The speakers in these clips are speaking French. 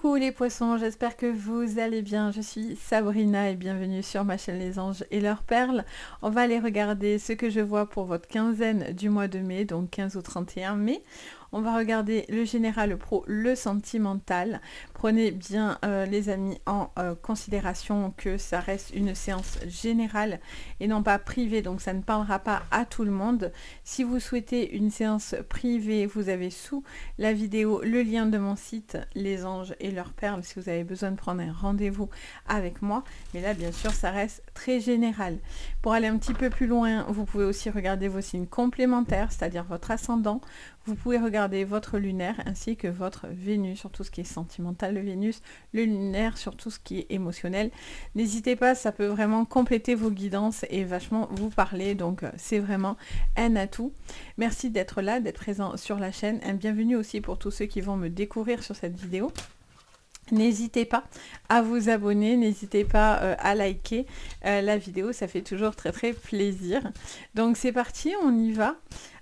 Coucou les poissons, j'espère que vous allez bien. Je suis Sabrina et bienvenue sur ma chaîne Les Anges et leurs perles. On va aller regarder ce que je vois pour votre quinzaine du mois de mai, donc 15 au 31 mai. On va regarder le général, le pro, le sentimental. Prenez bien les amis en considération que ça reste une séance générale et non pas privée, donc ça ne parlera pas à tout le monde. Si vous souhaitez une séance privée, vous avez sous la vidéo le lien de mon site Les Anges et leurs perles si vous avez besoin de prendre un rendez-vous avec moi. Mais là bien sûr ça reste très général. Pour aller un petit peu plus loin, vous pouvez aussi regarder vos signes complémentaires, c'est-à-dire votre ascendant. Vous pouvez regarder votre lunaire ainsi que votre Vénus sur tout ce qui est sentimental, le Vénus, le lunaire sur tout ce qui est émotionnel. N'hésitez pas, ça peut vraiment compléter vos guidances et vachement vous parler, donc c'est vraiment un atout. Merci d'être là, d'être présent sur la chaîne. Un bienvenue aussi pour tous ceux qui vont me découvrir sur cette vidéo. N'hésitez pas à vous abonner, n'hésitez pas à liker la vidéo, ça fait toujours très plaisir. Donc c'est parti, on y va.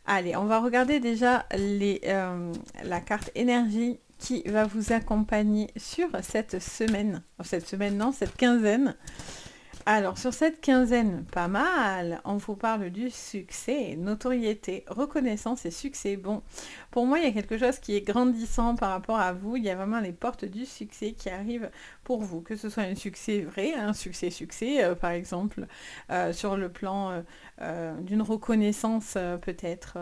Allez, on va regarder déjà la carte énergie qui va vous accompagner sur cette semaine. Cette semaine, non, cette quinzaine. Alors, sur cette quinzaine, pas mal, on vous parle du succès, notoriété, reconnaissance et succès. Bon, pour moi, il y a quelque chose qui est grandissant par rapport à vous. Il y a vraiment les portes du succès qui arrivent pour vous. Que ce soit un succès vrai, un succès, par exemple, sur le plan d'une reconnaissance peut-être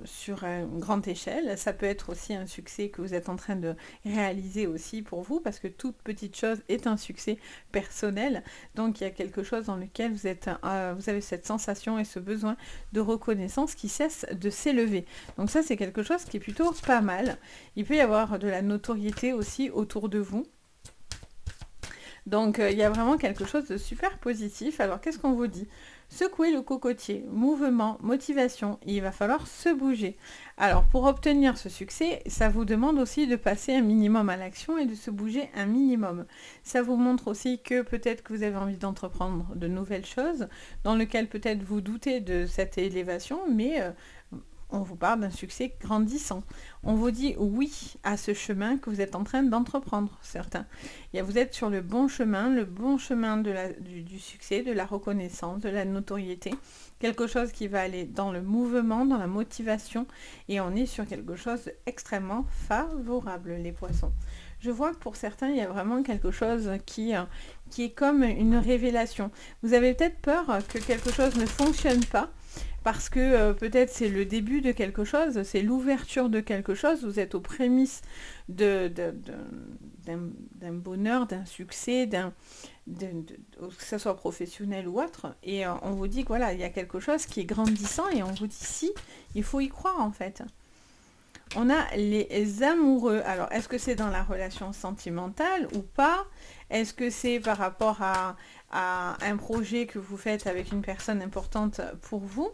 sur une grande échelle. Ça peut être aussi un succès que vous êtes en train de réaliser aussi pour vous, parce que toute petite chose est un succès personnel. Donc il y a quelque chose dans lequel vous avez cette sensation et ce besoin de reconnaissance qui cesse de s'élever. Donc ça, c'est quelque chose qui est plutôt pas mal. Il peut y avoir de la notoriété aussi autour de vous. Donc il y a vraiment quelque chose de super positif. Alors qu'est-ce qu'on vous dit ? Secouer le cocotier, mouvement, motivation, il va falloir se bouger. Alors pour obtenir ce succès, ça vous demande aussi de passer un minimum à l'action et de se bouger un minimum. Ça vous montre aussi que peut-être que vous avez envie d'entreprendre de nouvelles choses, dans lequel peut-être vous doutez de cette élévation, mais on vous parle d'un succès grandissant. On vous dit oui à ce chemin que vous êtes en train d'entreprendre, certains. Vous êtes sur le bon chemin du succès, de la reconnaissance, de la notoriété. Quelque chose qui va aller dans le mouvement, dans la motivation. Et on est sur quelque chose d'extrêmement favorable, les poissons. Je vois que pour certains, il y a vraiment quelque chose qui est comme une révélation. Vous avez peut-être peur que quelque chose ne fonctionne pas, parce que peut-être c'est le début de quelque chose, c'est l'ouverture de quelque chose, vous êtes aux prémices d'un bonheur, d'un succès, que ce soit professionnel ou autre, et on vous dit que voilà, il y a quelque chose qui est grandissant, et on vous dit si, il faut y croire en fait. On a les amoureux. Alors, est-ce que c'est dans la relation sentimentale ou pas? Est-ce que c'est par rapport à un projet que vous faites avec une personne importante pour vous?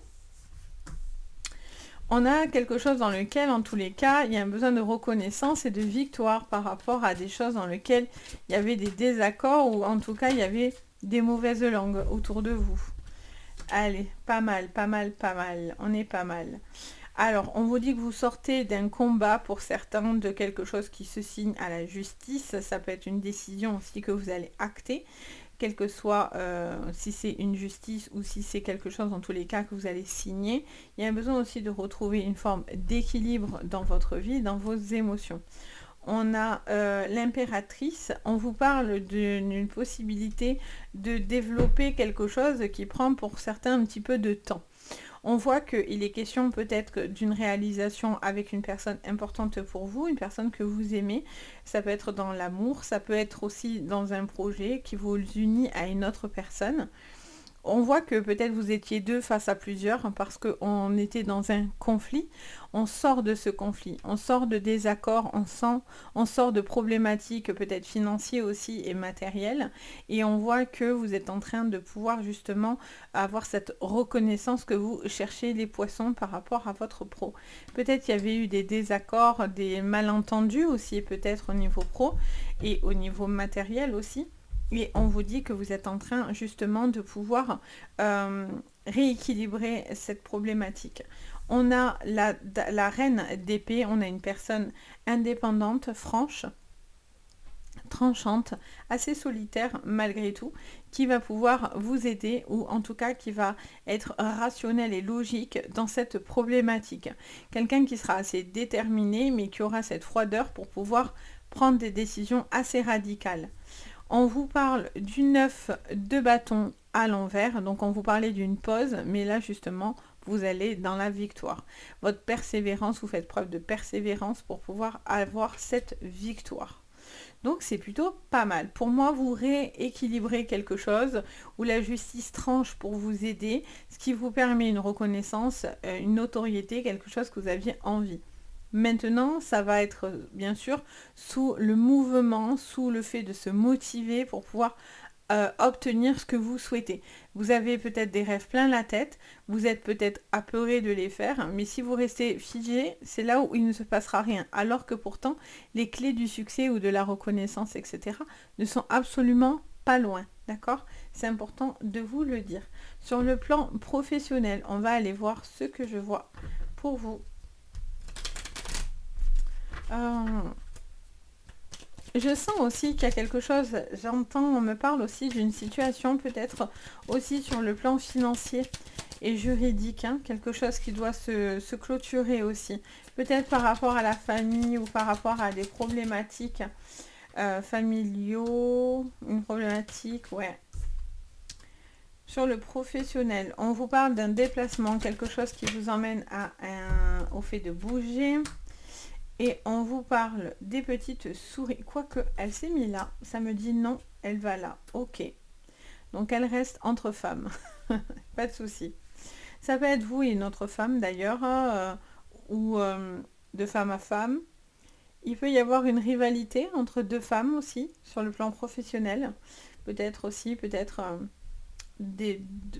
On a quelque chose dans lequel, en tous les cas, il y a un besoin de reconnaissance et de victoire par rapport à des choses dans lesquelles il y avait des désaccords, ou en tout cas, il y avait des mauvaises langues autour de vous. Allez, pas mal. On est pas mal. Alors, on vous dit que vous sortez d'un combat pour certains, de quelque chose qui se signe à la justice. Ça peut être une décision aussi que vous allez acter, quel que soit si c'est une justice ou si c'est quelque chose, dans tous les cas, que vous allez signer. Il y a un besoin aussi de retrouver une forme d'équilibre dans votre vie, dans vos émotions. On a l'impératrice, on vous parle d'une possibilité de développer quelque chose qui prend pour certains un petit peu de temps. On voit qu'il est question peut-être d'une réalisation avec une personne importante pour vous, une personne que vous aimez. Ça peut être dans l'amour, ça peut être aussi dans un projet qui vous unit à une autre personne. On voit que peut-être vous étiez deux face à plusieurs parce qu'on était dans un conflit. On sort de ce conflit, on sort de désaccords, on sort de problématiques peut-être financières aussi et matérielles. Et on voit que vous êtes en train de pouvoir justement avoir cette reconnaissance que vous cherchez, les poissons, par rapport à votre pro. Peut-être qu'il y avait eu des désaccords, des malentendus aussi peut-être au niveau pro et au niveau matériel aussi. Et on vous dit que vous êtes en train justement de pouvoir rééquilibrer cette problématique. On a la reine d'épée, on a une personne indépendante, franche, tranchante, assez solitaire malgré tout, qui va pouvoir vous aider ou en tout cas qui va être rationnel et logique dans cette problématique. Quelqu'un qui sera assez déterminé mais qui aura cette froideur pour pouvoir prendre des décisions assez radicales. On vous parle du 9 de bâton à l'envers, donc on vous parlait d'une pause, mais là justement vous allez dans la victoire. Votre persévérance, vous faites preuve de persévérance pour pouvoir avoir cette victoire. Donc c'est plutôt pas mal. Pour moi, vous rééquilibrez quelque chose où la justice tranche pour vous aider, ce qui vous permet une reconnaissance, une notoriété, quelque chose que vous aviez envie. Maintenant, ça va être bien sûr sous le mouvement, sous le fait de se motiver pour pouvoir obtenir ce que vous souhaitez. Vous avez peut-être des rêves plein la tête, vous êtes peut-être apeuré de les faire, mais si vous restez figé, c'est là où il ne se passera rien. Alors que pourtant, les clés du succès ou de la reconnaissance, etc., ne sont absolument pas loin. D'accord? C'est important de vous le dire. Sur le plan professionnel, on va aller voir ce que je vois pour vous. Je sens aussi qu'il y a quelque chose, j'entends, on me parle aussi d'une situation peut-être aussi sur le plan financier et juridique, hein, quelque chose qui doit se clôturer aussi. Peut-être par rapport à la famille ou par rapport à des problématiques familiaux, une problématique, ouais. Sur le professionnel, on vous parle d'un déplacement, quelque chose qui vous emmène au fait de bouger. Et on vous parle des petites souris. Quoique, elle s'est mise là. Ça me dit non, elle va là. Ok. Donc, elle reste entre femmes. Pas de souci. Ça peut être vous et une autre femme d'ailleurs. Ou de femme à femme. Il peut y avoir une rivalité entre deux femmes aussi, sur le plan professionnel. Peut-être aussi,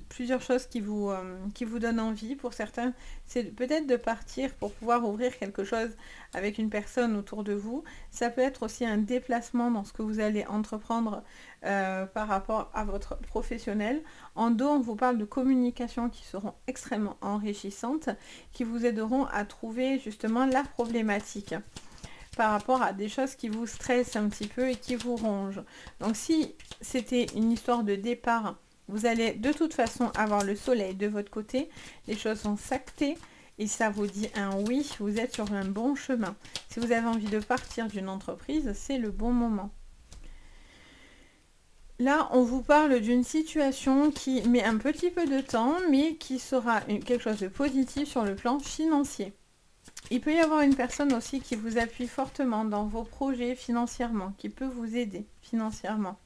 plusieurs choses qui vous donnent envie. Pour certains, c'est peut-être de partir pour pouvoir ouvrir quelque chose avec une personne autour de vous. Ça peut être aussi un déplacement dans ce que vous allez entreprendre par rapport à votre professionnel. En dos, on vous parle de communications qui seront extrêmement enrichissantes, qui vous aideront à trouver justement la problématique par rapport à des choses qui vous stressent un petit peu et qui vous rongent. Donc si c'était une histoire de départ, vous allez de toute façon avoir le soleil de votre côté, les choses sont s'acter et ça vous dit un oui, vous êtes sur un bon chemin. Si vous avez envie de partir d'une entreprise, c'est le bon moment. Là, on vous parle d'une situation qui met un petit peu de temps, mais qui sera quelque chose de positif sur le plan financier. Il peut y avoir une personne aussi qui vous appuie fortement dans vos projets financièrement, qui peut vous aider financièrement.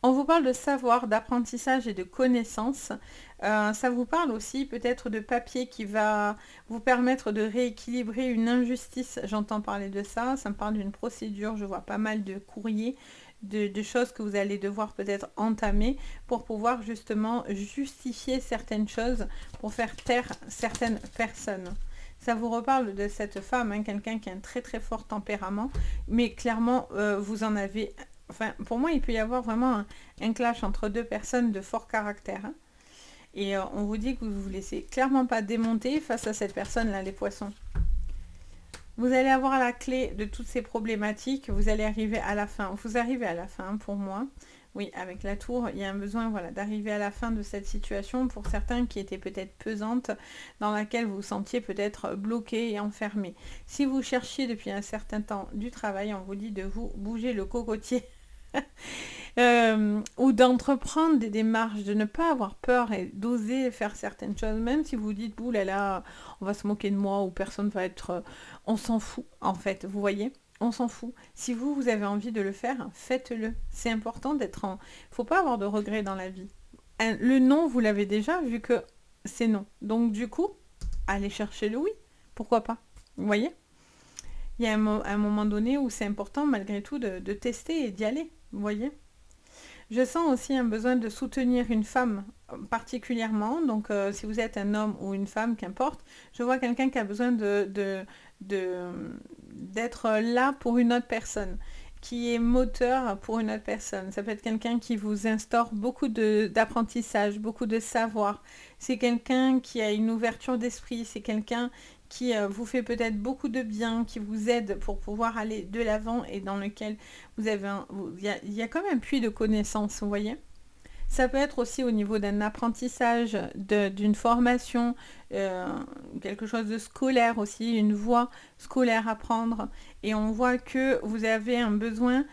On vous parle de savoir, d'apprentissage et de connaissances. Ça vous parle aussi peut-être de papier qui va vous permettre de rééquilibrer une injustice. J'entends parler de ça. Ça me parle d'une procédure. Je vois pas mal de courriers, de choses que vous allez devoir peut-être entamer pour pouvoir justement justifier certaines choses, pour faire taire certaines personnes. Ça vous reparle de cette femme, hein, quelqu'un qui a un très très fort tempérament, mais clairement vous en avez... Enfin, pour moi, il peut y avoir vraiment un clash entre deux personnes de fort caractère. Hein. Et on vous dit que vous ne vous laissez clairement pas démonter face à cette personne-là, les poissons. Vous allez avoir la clé de toutes ces problématiques. Vous allez arriver à la fin. Vous arrivez à la fin, pour moi. Oui, avec la tour, il y a un besoin d'arriver à la fin de cette situation pour certains qui étaient peut-être pesante, dans laquelle vous vous sentiez peut-être bloqué et enfermé. Si vous cherchiez depuis un certain temps du travail, on vous dit de vous bouger le cocotier. Ou d'entreprendre des démarches, de ne pas avoir peur et d'oser faire certaines choses, même si vous dites, ouh là là, on va se moquer de moi ou personne va être... on s'en fout, en fait, vous voyez, on s'en fout. Si vous avez envie de le faire, faites-le. C'est important d'être en... faut pas avoir de regrets dans la vie. Le non, vous l'avez déjà, vu que c'est non. Donc du coup, allez chercher le oui. Pourquoi pas? Vous voyez? Il y a un moment donné où c'est important, malgré tout, de tester et d'y aller. Vous voyez? Je sens aussi un besoin de soutenir une femme particulièrement. Donc, si vous êtes un homme ou une femme, qu'importe, je vois quelqu'un qui a besoin d'être là pour une autre personne, qui est moteur pour une autre personne. Ça peut être quelqu'un qui vous instaure beaucoup d'apprentissage, beaucoup de savoir. C'est quelqu'un qui a une ouverture d'esprit, c'est quelqu'un qui vous fait peut-être beaucoup de bien, qui vous aide pour pouvoir aller de l'avant et dans lequel vous avez il y a comme un puits de connaissances, vous voyez. Ça peut être aussi au niveau d'un apprentissage, d'une formation, quelque chose de scolaire aussi, une voie scolaire à prendre. Et on voit que vous avez un besoin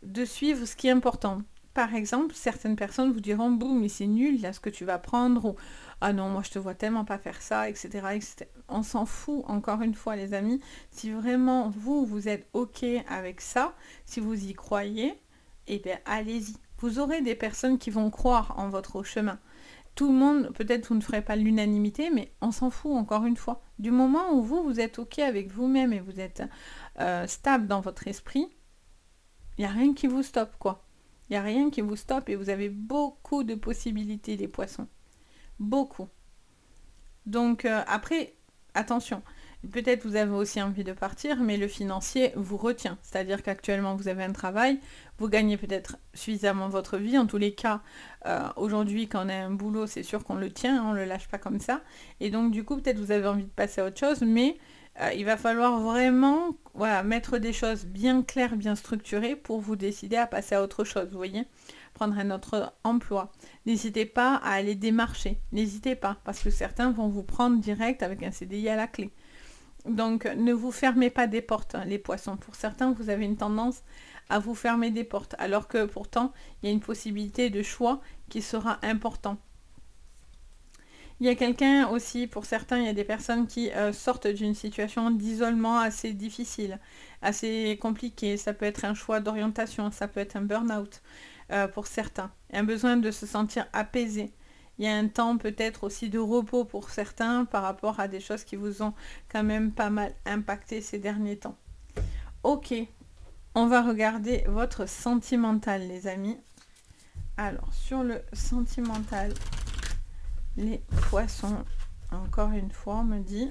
de suivre ce qui est important. Par exemple, certaines personnes vous diront, boum, mais c'est nul là ce que tu vas prendre, ou ah non, moi je te vois tellement pas faire ça, etc., etc. On s'en fout, encore une fois, les amis. Si vraiment vous êtes OK avec ça, si vous y croyez, eh bien allez-y. Vous aurez des personnes qui vont croire en votre chemin. Tout le monde, peut-être vous ne ferez pas l'unanimité, mais on s'en fout encore une fois. Du moment où vous êtes OK avec vous-même et vous êtes stable dans votre esprit, il n'y a rien qui vous stoppe, quoi. Il n'y a rien qui vous stoppe et vous avez beaucoup de possibilités, les poissons. Beaucoup. Donc après, attention. Peut-être vous avez aussi envie de partir, mais le financier vous retient. C'est-à-dire qu'actuellement, vous avez un travail, vous gagnez peut-être suffisamment votre vie. En tous les cas, aujourd'hui, quand on a un boulot, c'est sûr qu'on le tient, on ne le lâche pas comme ça. Et donc, du coup, peut-être vous avez envie de passer à autre chose, mais il va falloir vraiment mettre des choses bien claires, bien structurées pour vous décider à passer à autre chose, vous voyez, prendre un autre emploi. N'hésitez pas à aller démarcher, n'hésitez pas, parce que certains vont vous prendre direct avec un CDI à la clé. Donc, ne vous fermez pas des portes, hein, les poissons. Pour certains, vous avez une tendance à vous fermer des portes, alors que pourtant, il y a une possibilité de choix qui sera important. Il y a quelqu'un aussi, pour certains, il y a des personnes qui sortent d'une situation d'isolement assez difficile, assez compliquée. Ça peut être un choix d'orientation, ça peut être un burn-out pour certains. Un besoin de se sentir apaisé. Il y a un temps peut-être aussi de repos pour certains par rapport à des choses qui vous ont quand même pas mal impacté ces derniers temps. Ok, on va regarder votre sentimental, les amis. Alors, sur le sentimental, les poissons, encore une fois, on me dit.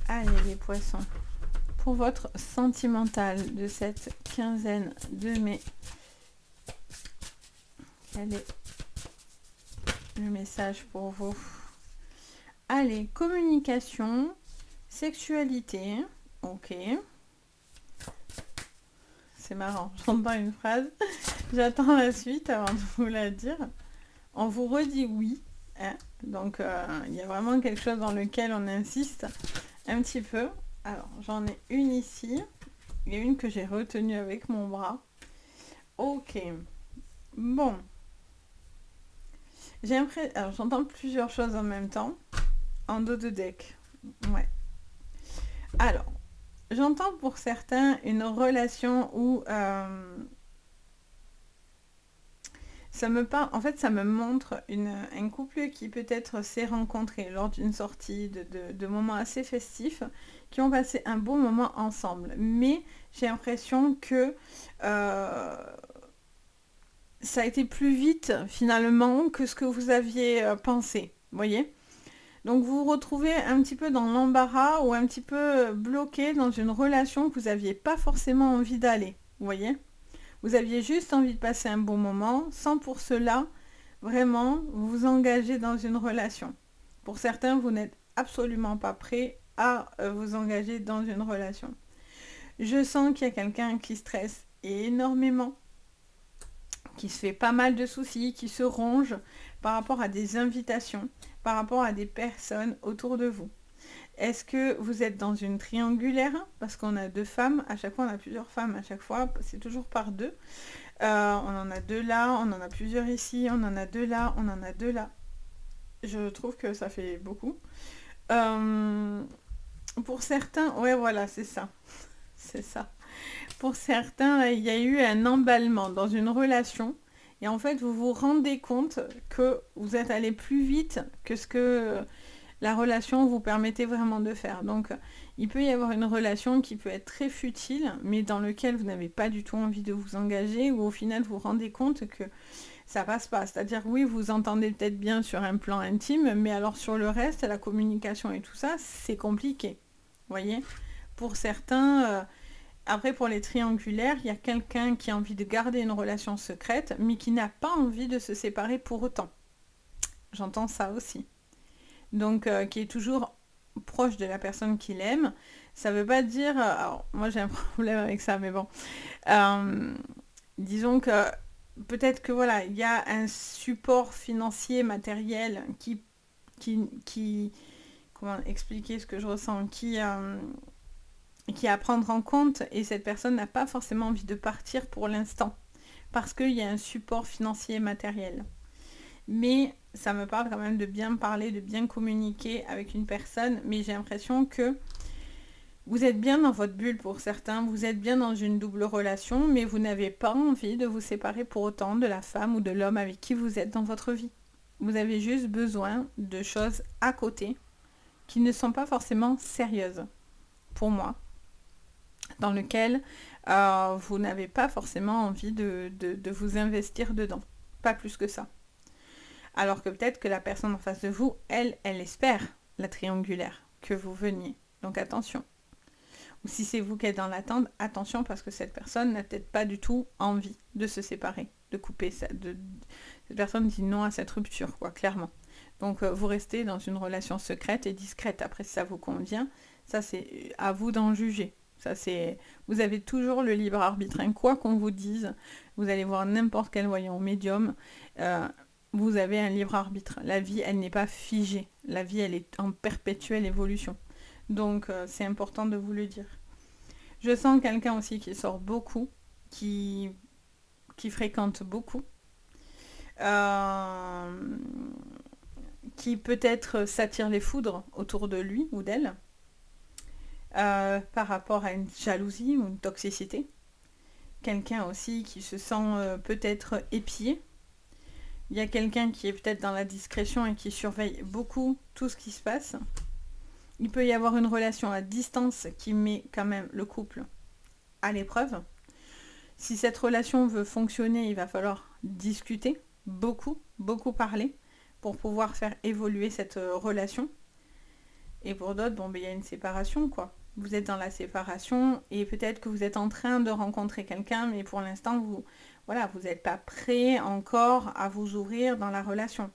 Allez, les poissons, pour votre sentimental de cette quinzaine de mai, quel est le message pour vous? Allez, communication, sexualité, ok. C'est marrant, j'entends une phrase, j'attends la suite avant de vous la dire. On vous redit oui, hein. Donc il y a vraiment quelque chose dans lequel on insiste un petit peu. Alors, j'en ai une ici, et une que j'ai retenue avec mon bras. Ok, bon. J'ai l'impression... Alors, j'entends plusieurs choses en même temps. En dos de deck. Ouais. Alors, j'entends pour certains une relation où... ça me parle... En fait, ça me montre un couple qui peut-être s'est rencontré lors d'une sortie de moments assez festifs, qui ont passé un bon moment ensemble. Mais j'ai l'impression que... ça a été plus vite finalement que ce que vous aviez pensé, voyez. Donc vous vous retrouvez un petit peu dans l'embarras ou un petit peu bloqué dans une relation que vous n'aviez pas forcément envie d'aller, vous voyez. Vous aviez juste envie de passer un bon moment, sans pour cela vraiment vous engager dans une relation. Pour certains, vous n'êtes absolument pas prêt à vous engager dans une relation. Je sens qu'il y a quelqu'un qui stresse énormément, qui se fait pas mal de soucis, qui se ronge par rapport à des invitations, par rapport à des personnes autour de vous. Est-ce que vous êtes dans une triangulaire? Parce qu'on a 2 femmes, à chaque fois on a plusieurs femmes, à chaque fois c'est toujours par 2. On en a 2 là, on en a plusieurs ici, on en a 2 là, on en a 2 là. Je trouve que ça fait beaucoup. Pour certains, ouais voilà, c'est ça. C'est ça. Pour certains, il y a eu un emballement dans une relation et en fait, vous vous rendez compte que vous êtes allé plus vite que ce que la relation vous permettait vraiment de faire. Donc, il peut y avoir une relation qui peut être très futile, mais dans laquelle vous n'avez pas du tout envie de vous engager, ou au final, vous vous rendez compte que ça passe pas. C'est-à-dire, oui, vous entendez peut-être bien sur un plan intime, mais alors sur le reste, la communication et tout ça, c'est compliqué. Vous voyez ? Pour certains... Après, pour les triangulaires, il y a quelqu'un qui a envie de garder une relation secrète, mais qui n'a pas envie de se séparer pour autant. J'entends ça aussi. Donc, qui est toujours proche de la personne qu'il aime. Ça veut pas dire... alors, moi, j'ai un problème avec ça, mais bon. Euh, disons que peut-être que voilà, il y a un support financier, matériel qui comment expliquer ce que je ressens, qui est à prendre en compte et cette personne n'a pas forcément envie de partir pour l'instant parce qu'il y a un support financier et matériel. Mais ça me parle quand même de bien parler, de bien communiquer avec une personne, mais j'ai l'impression que vous êtes bien dans votre bulle pour certains, vous êtes bien dans une double relation, mais vous n'avez pas envie de vous séparer pour autant de la femme ou de l'homme avec qui vous êtes dans votre vie. Vous avez juste besoin de choses à côté qui ne sont pas forcément sérieuses, pour moi, dans lequel vous n'avez pas forcément envie de vous investir dedans. Pas plus que ça. Alors que peut-être que la personne en face de vous, elle espère la triangulaire, que vous veniez. Donc attention. Ou si c'est vous qui êtes dans l'attente, attention parce que cette personne n'a peut-être pas du tout envie de se séparer, de couper ça. Cette personne dit non à cette rupture, quoi, clairement. Donc vous restez dans une relation secrète et discrète. Après, si ça vous convient, ça c'est à vous d'en juger. Ça c'est, vous avez toujours le libre arbitre. Hein. Quoi qu'on vous dise, vous allez voir n'importe quel voyant médium. Vous avez un libre arbitre. La vie, elle n'est pas figée. La vie, elle est en perpétuelle évolution. Donc, c'est important de vous le dire. Je sens quelqu'un aussi qui sort beaucoup, qui fréquente beaucoup, qui peut-être s'attire les foudres autour de lui ou d'elle, par rapport à une jalousie ou une toxicité. Quelqu'un aussi qui se sent peut-être épié. Il y a quelqu'un qui est peut-être dans la discrétion et qui surveille beaucoup tout ce qui se passe. Il peut y avoir une relation à distance qui met quand même le couple à l'épreuve. Si cette relation veut fonctionner, il va falloir discuter, beaucoup parler pour pouvoir faire évoluer cette relation. Et pour d'autres, bon, ben, il y a une séparation, quoi. Vous êtes dans la séparation et peut-être que vous êtes en train de rencontrer quelqu'un, mais pour l'instant, vous n'êtes pas prêt encore à vous ouvrir dans la relation.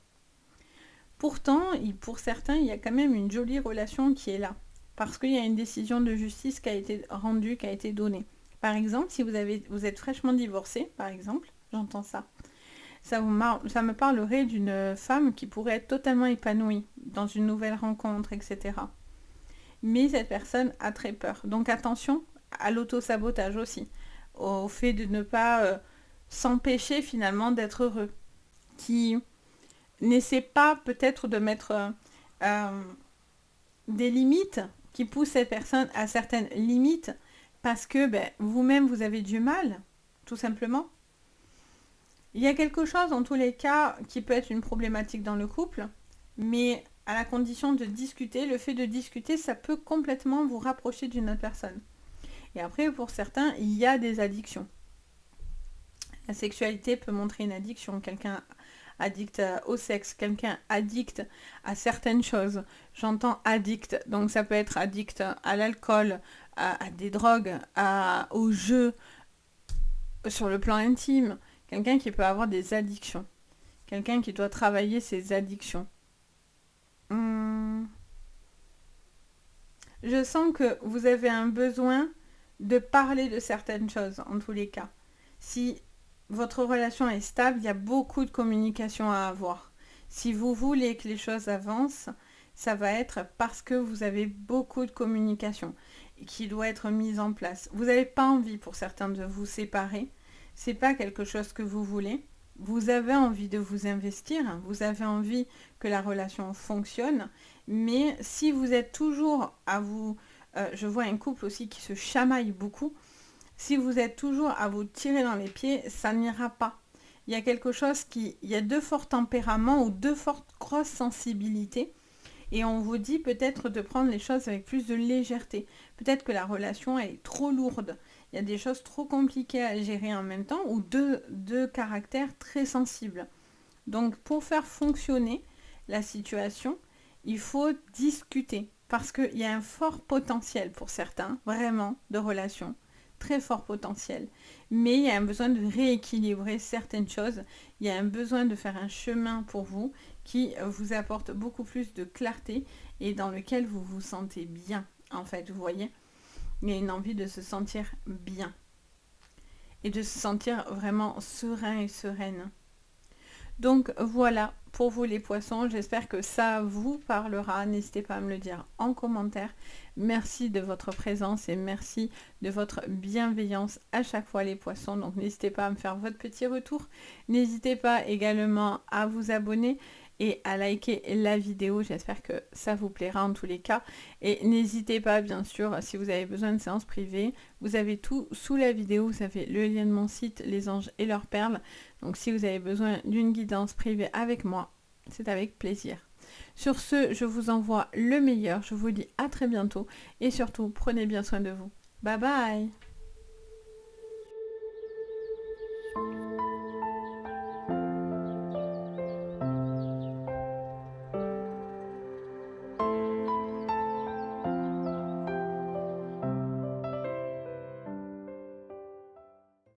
Pourtant, pour certains, il y a quand même une jolie relation qui est là. Parce qu'il y a une décision de justice qui a été rendue, qui a été donnée. Par exemple, si vous êtes fraîchement divorcé, par exemple, j'entends ça. Ça me parlerait d'une femme qui pourrait être totalement épanouie dans une nouvelle rencontre, etc. Mais cette personne a très peur. Donc attention à l'auto-sabotage aussi. Au fait de ne pas s'empêcher finalement d'être heureux. Qui n'essaie pas peut-être de mettre des limites, qui poussent cette personne à certaines limites, parce que vous-même vous avez du mal, tout simplement. Il y a quelque chose dans tous les cas qui peut être une problématique dans le couple, mais à la condition de discuter, le fait de discuter, ça peut complètement vous rapprocher d'une autre personne. Et après, pour certains, il y a des addictions. La sexualité peut montrer une addiction. Quelqu'un addict au sexe, quelqu'un addict à certaines choses. J'entends addict, donc ça peut être addict à l'alcool, à des drogues, aux jeux, sur le plan intime. Quelqu'un qui peut avoir des addictions. Quelqu'un qui doit travailler ses addictions. Je sens que vous avez un besoin de parler de certaines choses, en tous les cas. Si votre relation est stable, il y a beaucoup de communication à avoir. Si vous voulez que les choses avancent, ça va être parce que vous avez beaucoup de communication qui doit être mise en place. Vous n'avez pas envie pour certains de vous séparer. C'est pas quelque chose que vous voulez. Vous avez envie de vous investir, vous avez envie que la relation fonctionne, mais si vous êtes toujours à vous... je vois un couple aussi qui se chamaille beaucoup. Si vous êtes toujours à vous tirer dans les pieds, ça n'ira pas. Il y a quelque chose il y a deux forts tempéraments ou deux fortes grosses sensibilités. Et on vous dit peut-être de prendre les choses avec plus de légèreté. Peut-être que la relation est trop lourde. Il y a des choses trop compliquées à gérer en même temps ou deux caractères très sensibles. Donc pour faire fonctionner la situation, il faut discuter. Parce qu'il y a un fort potentiel pour certains, vraiment, de relation. très fort potentiel. Mais il y a un besoin de rééquilibrer certaines choses. Il y a un besoin de faire un chemin pour vous qui vous apporte beaucoup plus de clarté et dans lequel vous vous sentez bien. En fait, vous voyez, il y a une envie de se sentir bien et de se sentir vraiment serein et sereine. Donc voilà pour vous les poissons, j'espère que ça vous parlera, n'hésitez pas à me le dire en commentaire. Merci de votre présence et merci de votre bienveillance à chaque fois les poissons, donc n'hésitez pas à me faire votre petit retour, n'hésitez pas également à vous abonner et à liker la vidéo, j'espère que ça vous plaira en tous les cas, et n'hésitez pas bien sûr si vous avez besoin de séances privées, vous avez tout sous la vidéo, vous avez le lien de mon site Les Anges et leurs perles, donc si vous avez besoin d'une guidance privée avec moi, c'est avec plaisir. Sur ce, je vous envoie le meilleur, je vous dis à très bientôt et surtout prenez bien soin de vous. Bye bye.